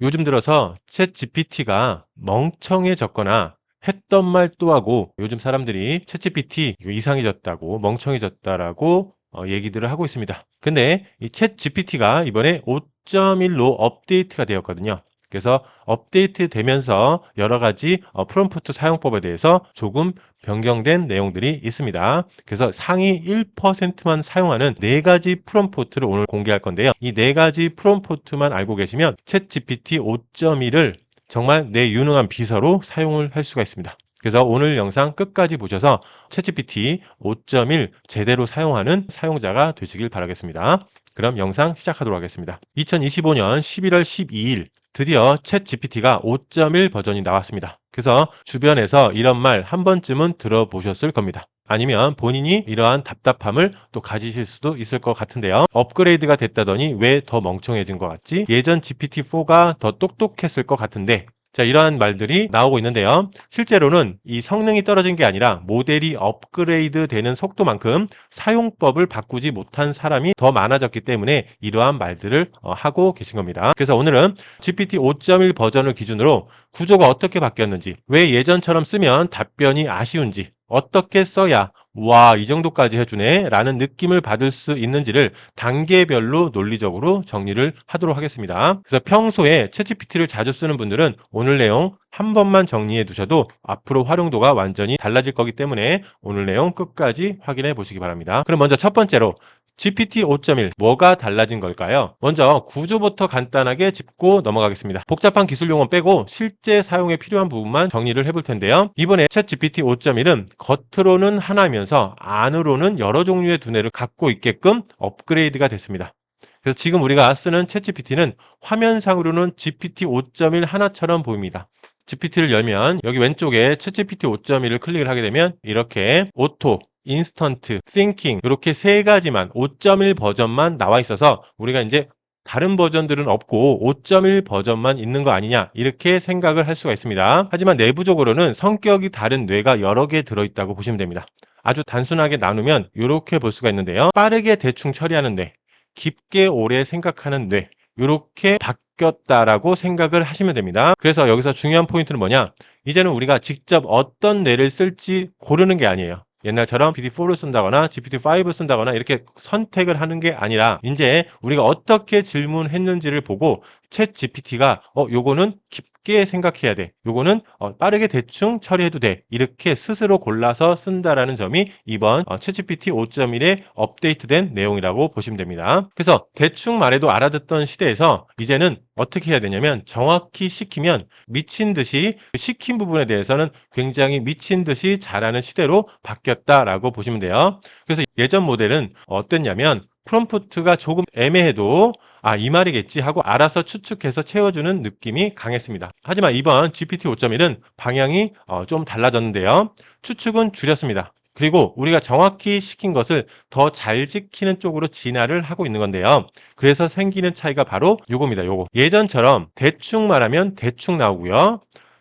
요즘 들어서 챗 GPT가 멍청해졌거나 했던 말 또 하고 요즘 사람들이 챗 GPT 이상해졌다고 멍청해졌다라고 얘기들을 하고 있습니다. 근데 이 챗 GPT가 이번에 5.1로 업데이트가 되었거든요. 그래서 업데이트 되면서 여러 가지 프롬프트 사용법에 대해서 조금 변경된 내용들이 있습니다. 그래서 상위 1%만 사용하는 4가지 프롬프트를 오늘 공개할 건데요. 이 4가지 프롬프트만 알고 계시면 챗 GPT 5.1을 정말 내 유능한 비서로 사용을 할 수가 있습니다. 그래서 오늘 영상 끝까지 보셔서 챗GPT 5.1 제대로 사용하는 사용자가 되시길 바라겠습니다. 그럼 영상 시작하도록 하겠습니다. 2025년 11월 12일 드디어 챗GPT가 5.1 버전이 나왔습니다. 그래서 주변에서 이런 말 한 번쯤은 들어보셨을 겁니다. 아니면 본인이 이러한 답답함을 또 가지실 수도 있을 것 같은데요. 업그레이드가 됐다더니 왜 더 멍청해진 것 같지? 예전 GPT-4가 더 똑똑했을 것 같은데 자, 이러한 말들이 나오고 있는데요. 실제로는 이 성능이 떨어진 게 아니라 모델이 업그레이드 되는 속도만큼 사용법을 바꾸지 못한 사람이 더 많아졌기 때문에 이러한 말들을 하고 계신 겁니다. 그래서 오늘은 GPT 5.1 버전을 기준으로 구조가 어떻게 바뀌었는지, 왜 예전처럼 쓰면 답변이 아쉬운지, 어떻게 써야 와, 이 정도까지 해주네 라는 느낌을 받을 수 있는지를 단계별로 논리적으로 정리를 하도록 하겠습니다. 그래서 평소에 챗GPT를 자주 쓰는 분들은 오늘 내용 한 번만 정리해 두셔도 앞으로 활용도가 완전히 달라질 거기 때문에 오늘 내용 끝까지 확인해 보시기 바랍니다. 그럼 먼저 첫 번째로 GPT 5.1 뭐가 달라진 걸까요? 먼저 구조부터 간단하게 짚고 넘어가겠습니다. 복잡한 기술 용어 빼고 실제 사용에 필요한 부분만 정리를 해볼 텐데요. 이번에 챗 GPT 5.1은 겉으로는 하나면서 안으로는 여러 종류의 두뇌를 갖고 있게끔 업그레이드가 됐습니다. 그래서 지금 우리가 쓰는 챗 GPT는 화면상으로는 GPT 5.1 하나처럼 보입니다. GPT를 열면 여기 왼쪽에 챗 GPT 5.1을 클릭을 하게 되면 이렇게 오토, 인스턴트, 띵킹 이렇게 세 가지만 5.1 버전만 나와 있어서 우리가 이제 다른 버전들은 없고 5.1 버전만 있는 거 아니냐 이렇게 생각을 할 수가 있습니다. 하지만 내부적으로는 성격이 다른 뇌가 여러 개 들어있다고 보시면 됩니다. 아주 단순하게 나누면 이렇게 볼 수가 있는데요. 빠르게 대충 처리하는 뇌, 깊게 오래 생각하는 뇌 이렇게 바뀌었다라고 생각을 하시면 됩니다. 그래서 여기서 중요한 포인트는 뭐냐? 이제는 우리가 직접 어떤 뇌를 쓸지 고르는 게 아니에요. 옛날처럼 GPT-4를 쓴다거나 GPT-5를 쓴다거나 이렇게 선택을 하는 게 아니라 이제 우리가 어떻게 질문했는지를 보고 챗 GPT가 요거는 깊게 생각해야 돼. 요거는 빠르게 대충 처리해도 돼. 이렇게 스스로 골라서 쓴다라는 점이 이번 챗 GPT 5.1에 업데이트된 내용이라고 보시면 됩니다. 그래서 대충 말해도 알아듣던 시대에서 이제는 어떻게 해야 되냐면 정확히 시키면 미친 듯이 시킨 부분에 대해서는 굉장히 미친 듯이 잘하는 시대로 바뀌었다라고 보시면 돼요. 그래서 예전 모델은 어땠냐면 프롬프트가 조금 애매해도 이 말이겠지 하고 알아서 추측해서 채워주는 느낌이 강했습니다. 하지만 이번 GPT 5.1은 방향이 좀 달라졌는데요. 추측은 줄였습니다. 그리고 우리가 정확히 시킨 것을 더 잘 지키는 쪽으로 진화를 하고 있는 건데요. 그래서 생기는 차이가 바로 요겁니다. 요거. 예전처럼 대충 말하면 대충 나오고요.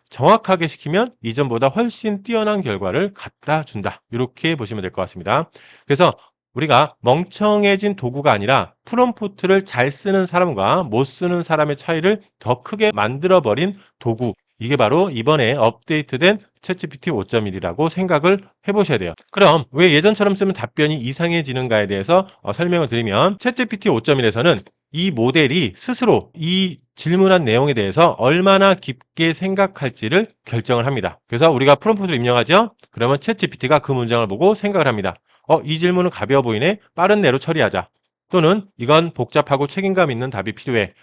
정확하게 시키면 이전보다 훨씬 뛰어난 결과를 갖다 준다. 이렇게 보시면 될 것 같습니다. 그래서 우리가 멍청해진 도구가 아니라 프롬프트를 잘 쓰는 사람과 못 쓰는 사람의 차이를 더 크게 만들어버린 도구. 이게 바로 이번에 업데이트된 챗GPT 5.1이라고 생각을 해보셔야 돼요. 그럼 왜 예전처럼 쓰면 답변이 이상해지는가에 대해서 설명을 드리면 챗GPT 5.1에서는 이 모델이 스스로 이 질문한 내용에 대해서 얼마나 깊게 생각할지를 결정을 합니다. 그래서 우리가 프롬프트를 입력하죠. 그러면 챗GPT가 그 문장을 보고 생각을 합니다. 이 질문은 가벼워 보이네. 빠른 내로 처리하자. 또는 이건 복잡하고 책임감 있는 답이 필요해.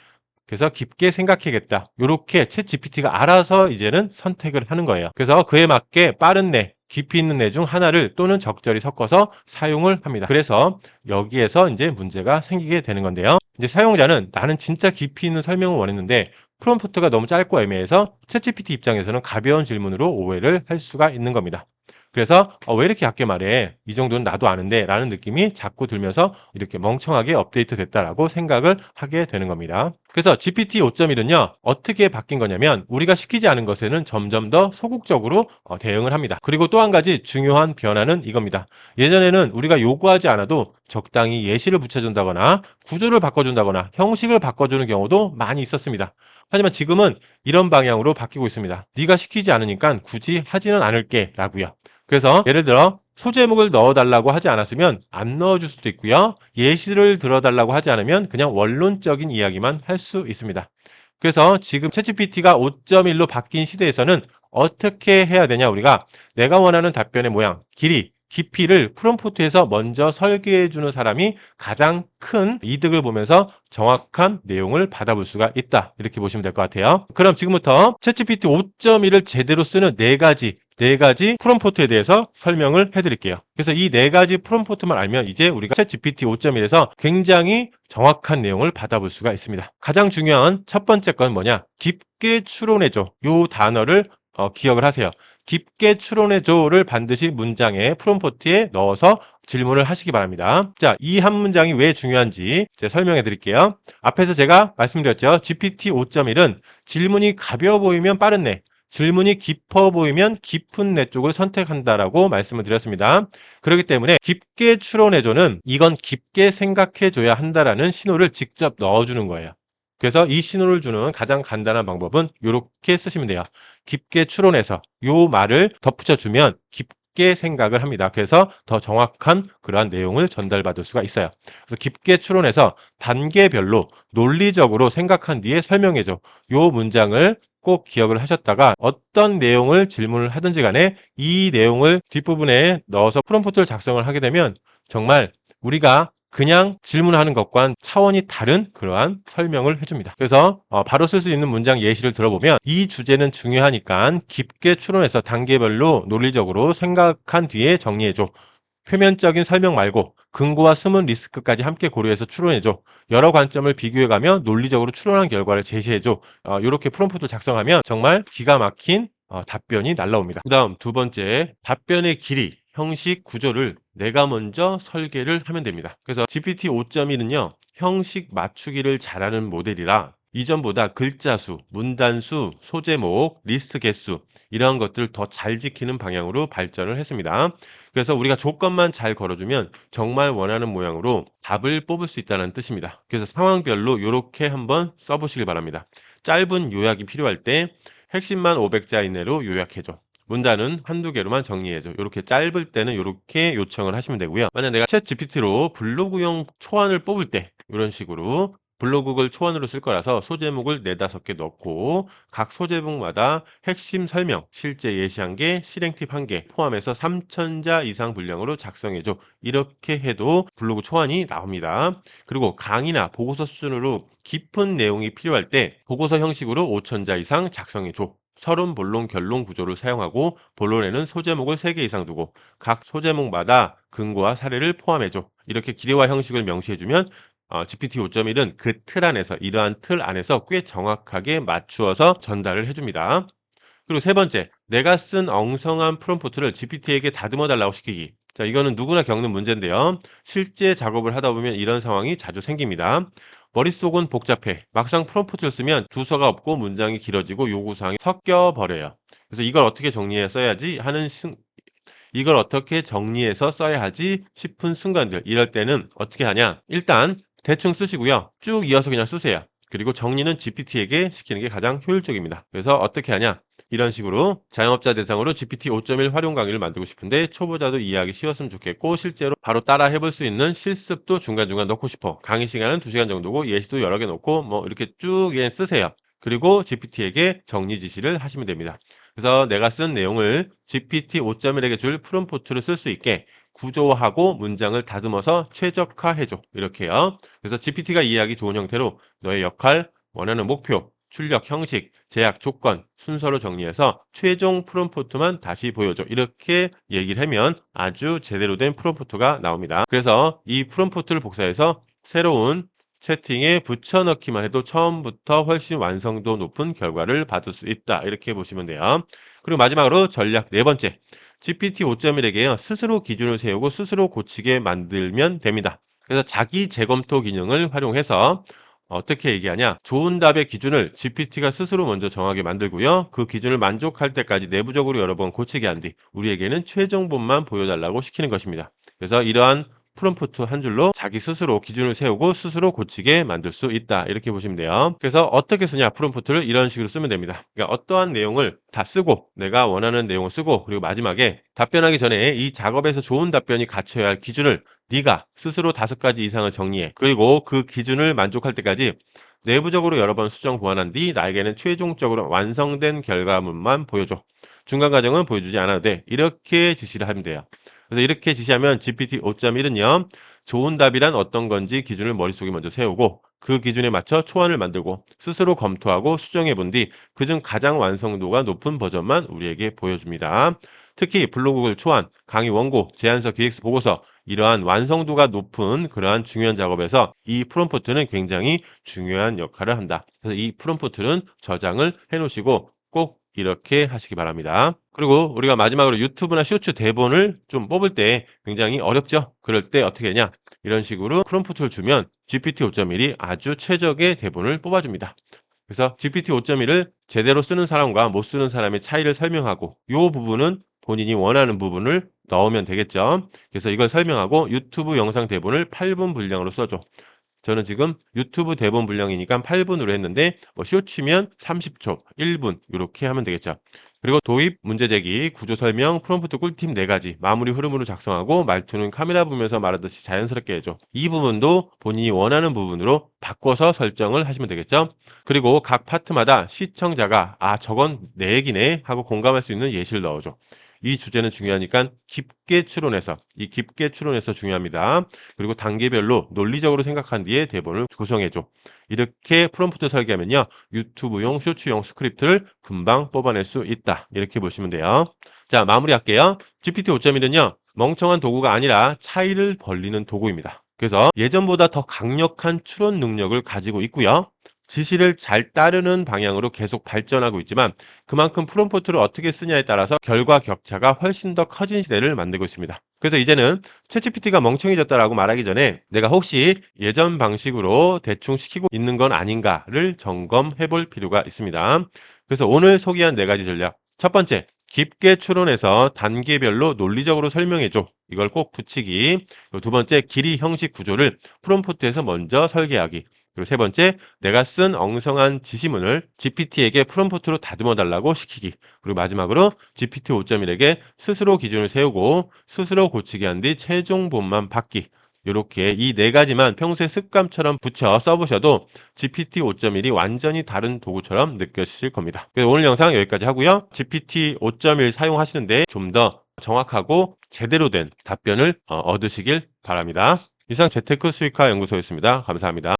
그래서 깊게 생각해야겠다. 이렇게 챗 GPT가 알아서 이제는 선택을 하는 거예요. 그래서 그에 맞게 빠른 뇌, 깊이 있는 뇌 중 하나를 또는 적절히 섞어서 사용을 합니다. 그래서 여기에서 이제 문제가 생기게 되는 건데요. 이제 사용자는 나는 진짜 깊이 있는 설명을 원했는데 프롬프트가 너무 짧고 애매해서 챗 GPT 입장에서는 가벼운 질문으로 오해를 할 수가 있는 겁니다. 그래서 왜 이렇게 얕게 말해? 이 정도는 나도 아는데 라는 느낌이 자꾸 들면서 이렇게 멍청하게 업데이트 됐다라고 생각을 하게 되는 겁니다. 그래서 GPT 5.1은요, 어떻게 바뀐 거냐면 우리가 시키지 않은 것에는 점점 더 소극적으로 대응을 합니다. 그리고 또 한 가지 중요한 변화는 이겁니다. 예전에는 우리가 요구하지 않아도 적당히 예시를 붙여준다거나 구조를 바꿔준다거나 형식을 바꿔주는 경우도 많이 있었습니다. 하지만 지금은 이런 방향으로 바뀌고 있습니다. 네가 시키지 않으니까 굳이 하지는 않을게 라고요. 그래서 예를 들어 소제목을 넣어달라고 하지 않았으면 안 넣어줄 수도 있고요. 예시를 들어달라고 하지 않으면 그냥 원론적인 이야기만 할 수 있습니다. 그래서 지금 챗GPT가 5.1로 바뀐 시대에서는 어떻게 해야 되냐, 우리가 내가 원하는 답변의 모양, 길이, 깊이를 프롬프트에서 먼저 설계해 주는 사람이 가장 큰 이득을 보면서 정확한 내용을 받아볼 수가 있다. 이렇게 보시면 될 것 같아요. 그럼 지금부터 챗GPT 5.1을 제대로 쓰는 네 가지 프롬프트에 대해서 설명을 해드릴게요. 그래서 이 네 가지 프롬프트만 알면 이제 우리가 챗 GPT 5.1에서 굉장히 정확한 내용을 받아볼 수가 있습니다. 가장 중요한 첫 번째 건 뭐냐? 깊게 추론해줘. 요 단어를 기억을 하세요. 깊게 추론해줘를 반드시 문장의 프롬프트에 넣어서 질문을 하시기 바랍니다. 자, 이 한 문장이 왜 중요한지 이제 설명해 드릴게요. 앞에서 제가 말씀드렸죠. GPT 5.1은 질문이 가벼워 보이면 빠른 내, 질문이 깊어 보이면 깊은 내 쪽을 선택한다라고 말씀을 드렸습니다. 그렇기 때문에 깊게 추론해줘는 이건 깊게 생각해줘야 한다라는 신호를 직접 넣어주는 거예요. 그래서 이 신호를 주는 가장 간단한 방법은 이렇게 쓰시면 돼요. 깊게 추론해서 요 말을 덧붙여주면 깊게 생각을 합니다. 그래서 더 정확한 그러한 내용을 전달받을 수가 있어요. 그래서 깊게 추론해서 단계별로 논리적으로 생각한 뒤에 설명해줘. 요 문장을 꼭 기억을 하셨다가 어떤 내용을 질문을 하든지 간에 이 내용을 뒷부분에 넣어서 프롬프트를 작성을 하게 되면 정말 우리가 그냥 질문하는 것과는 차원이 다른 그러한 설명을 해줍니다. 그래서 바로 쓸 수 있는 문장 예시를 들어보면 이 주제는 중요하니까 깊게 추론해서 단계별로 논리적으로 생각한 뒤에 정리해줘. 표면적인 설명 말고 근거와 숨은 리스크까지 함께 고려해서 추론해줘. 여러 관점을 비교해가며 논리적으로 추론한 결과를 제시해줘. 이렇게 프롬프트를 작성하면 정말 기가 막힌 답변이 날라옵니다. 그 다음 두 번째, 답변의 길이, 형식, 구조를 내가 먼저 설계를 하면 됩니다. 그래서 GPT 5.1은요, 형식 맞추기를 잘하는 모델이라 이전보다 글자 수, 문단 수, 소제목, 리스트 개수 이러한 것들을 더 잘 지키는 방향으로 발전을 했습니다. 그래서 우리가 조건만 잘 걸어주면 정말 원하는 모양으로 답을 뽑을 수 있다는 뜻입니다. 그래서 상황별로 이렇게 한번 써보시길 바랍니다. 짧은 요약이 필요할 때 핵심만 500자 이내로 요약해줘. 문단은 한두 개로만 정리해줘. 이렇게 짧을 때는 이렇게 요청을 하시면 되고요. 만약 내가 챗 GPT로 블로그용 초안을 뽑을 때 이런 식으로 블로그를 초안으로 쓸 거라서 소제목을 4-5개 넣고 각 소제목마다 핵심 설명, 실제 예시한 개, 실행 팁 1개 포함해서 3,000자 이상 분량으로 작성해줘. 이렇게 해도 블로그 초안이 나옵니다. 그리고 강의나 보고서 수준으로 깊은 내용이 필요할 때 보고서 형식으로 5,000자 이상 작성해줘. 서론, 본론, 결론 구조를 사용하고 본론에는 소제목을 3개 이상 두고 각 소제목마다 근거와 사례를 포함해줘. 이렇게 길이와 형식을 명시해주면 GPT 5.1은 그 틀 안에서 이러한 틀 안에서 꽤 정확하게 맞추어서 전달을 해줍니다. 그리고 세 번째, 내가 쓴 엉성한 프롬프트를 GPT에게 다듬어 달라고 시키기. 자, 이거는 누구나 겪는 문제인데요. 실제 작업을 하다 보면 이런 상황이 자주 생깁니다. 머릿속은 복잡해. 막상 프롬프트를 쓰면 주소가 없고 문장이 길어지고 요구사항이 섞여 버려요. 그래서 이걸 어떻게 정리해서 써야 하지 싶은 순간들, 이럴 때는 어떻게 하냐? 일단 대충 쓰시고요. 쭉 이어서 그냥 쓰세요. 그리고 정리는 GPT에게 시키는 게 가장 효율적입니다. 그래서 어떻게 하냐? 이런 식으로 자영업자 대상으로 GPT 5.1 활용 강의를 만들고 싶은데 초보자도 이해하기 쉬웠으면 좋겠고 실제로 바로 따라 해볼 수 있는 실습도 중간중간 넣고 싶어. 강의 시간은 2시간 정도고 예시도 여러 개 넣고 뭐 이렇게 쭉 쓰세요. 그리고 GPT에게 정리 지시를 하시면 됩니다. 그래서 내가 쓴 내용을 GPT 5.1에게 줄 프롬프트를 쓸 수 있게 구조화하고 문장을 다듬어서 최적화해줘. 이렇게요. 그래서 GPT가 이해하기 좋은 형태로 너의 역할, 원하는 목표, 출력 형식, 제약 조건, 순서로 정리해서 최종 프롬프트만 다시 보여줘. 이렇게 얘기를 하면 아주 제대로 된 프롬프트가 나옵니다. 그래서 이 프롬프트를 복사해서 새로운 채팅에 붙여넣기만 해도 처음부터 훨씬 완성도 높은 결과를 받을 수 있다. 이렇게 보시면 돼요. 그리고 마지막으로 전략 네 번째. GPT 5.1에게요. 스스로 기준을 세우고 스스로 고치게 만들면 됩니다. 그래서 자기 재검토 기능을 활용해서 어떻게 얘기하냐? 좋은 답의 기준을 GPT가 스스로 먼저 정하게 만들고요. 그 기준을 만족할 때까지 내부적으로 여러 번 고치게 한 뒤 우리에게는 최종본만 보여달라고 시키는 것입니다. 그래서 이러한 프롬프트 한 줄로 자기 스스로 기준을 세우고 스스로 고치게 만들 수 있다. 이렇게 보시면 돼요. 그래서 어떻게 쓰냐? 프롬프트를 이런 식으로 쓰면 됩니다. 그러니까 어떠한 내용을 다 쓰고 내가 원하는 내용을 쓰고 그리고 마지막에 답변하기 전에 이 작업에서 좋은 답변이 갖춰야 할 기준을 네가 스스로 5가지 이상을 정리해. 그리고 그 기준을 만족할 때까지 내부적으로 여러 번 수정 보완한 뒤 나에게는 최종적으로 완성된 결과물만 보여줘. 중간 과정은 보여주지 않아도 돼. 이렇게 지시를 하면 돼요. 그래서 이렇게 지시하면 GPT 5.1은요. 좋은 답이란 어떤 건지 기준을 머릿속에 먼저 세우고 그 기준에 맞춰 초안을 만들고 스스로 검토하고 수정해 본 뒤 그중 가장 완성도가 높은 버전만 우리에게 보여줍니다. 특히 블로그 초안, 강의 원고, 제안서 기획서 보고서 이러한 완성도가 높은 그러한 중요한 작업에서 이 프롬프트는 굉장히 중요한 역할을 한다. 그래서 이 프롬프트는 저장을 해 놓으시고 꼭 이렇게 하시기 바랍니다. 그리고 우리가 마지막으로 유튜브나 쇼츠 대본을 좀 뽑을 때 굉장히 어렵죠? 그럴 때 어떻게 하냐? 이런 식으로 프롬프트를 주면 GPT 5.1이 아주 최적의 대본을 뽑아줍니다. 그래서 GPT 5.1을 제대로 쓰는 사람과 못 쓰는 사람의 차이를 설명하고 이 부분은 본인이 원하는 부분을 넣으면 되겠죠. 그래서 이걸 설명하고 유튜브 영상 대본을 8분 분량으로 써줘. 저는 지금 유튜브 대본 분량이니까 8분으로 했는데 뭐 쇼츠면 30초, 1분 이렇게 하면 되겠죠. 그리고 도입, 문제 제기, 구조 설명, 프롬프트 꿀팁 4가지, 마무리 흐름으로 작성하고 말투는 카메라 보면서 말하듯이 자연스럽게 해줘. 이 부분도 본인이 원하는 부분으로 바꿔서 설정을 하시면 되겠죠. 그리고 각 파트마다 시청자가 저건 내 얘기네 하고 공감할 수 있는 예시를 넣어줘. 이 주제는 중요하니까 깊게 추론해서 이 깊게 추론해서 중요합니다. 그리고 단계별로 논리적으로 생각한 뒤에 대본을 구성해줘. 이렇게 프롬프트 설계하면요. 유튜브용 쇼츠용 스크립트를 금방 뽑아낼 수 있다. 이렇게 보시면 돼요. 자, 마무리할게요. GPT 5.1은요. 멍청한 도구가 아니라 차이를 벌리는 도구입니다. 그래서 예전보다 더 강력한 추론 능력을 가지고 있고요. 지시를 잘 따르는 방향으로 계속 발전하고 있지만 그만큼 프롬프트를 어떻게 쓰냐에 따라서 결과 격차가 훨씬 더 커진 시대를 만들고 있습니다. 그래서 이제는 챗GPT가 멍청해졌다라고 말하기 전에 내가 혹시 예전 방식으로 대충 시키고 있는 건 아닌가를 점검해 볼 필요가 있습니다. 그래서 오늘 소개한 4가지 전략. 첫 번째, 깊게 추론해서 단계별로 논리적으로 설명해줘. 이걸 꼭 붙이기. 그리고 두 번째, 길이 형식 구조를 프롬프트에서 먼저 설계하기. 그리고 세 번째, 내가 쓴 엉성한 지시문을 GPT에게 프롬프트로 다듬어 달라고 시키기. 그리고 마지막으로 GPT 5.1에게 스스로 기준을 세우고 스스로 고치게 한 뒤 최종본만 받기. 이렇게 이 4가지만 평소에 습관처럼 붙여 써보셔도 GPT 5.1이 완전히 다른 도구처럼 느껴지실 겁니다. 그래서 오늘 영상 여기까지 하고요. GPT 5.1 사용하시는데 좀 더 정확하고 제대로 된 답변을 얻으시길 바랍니다. 이상 재테크 수익화 연구소였습니다. 감사합니다.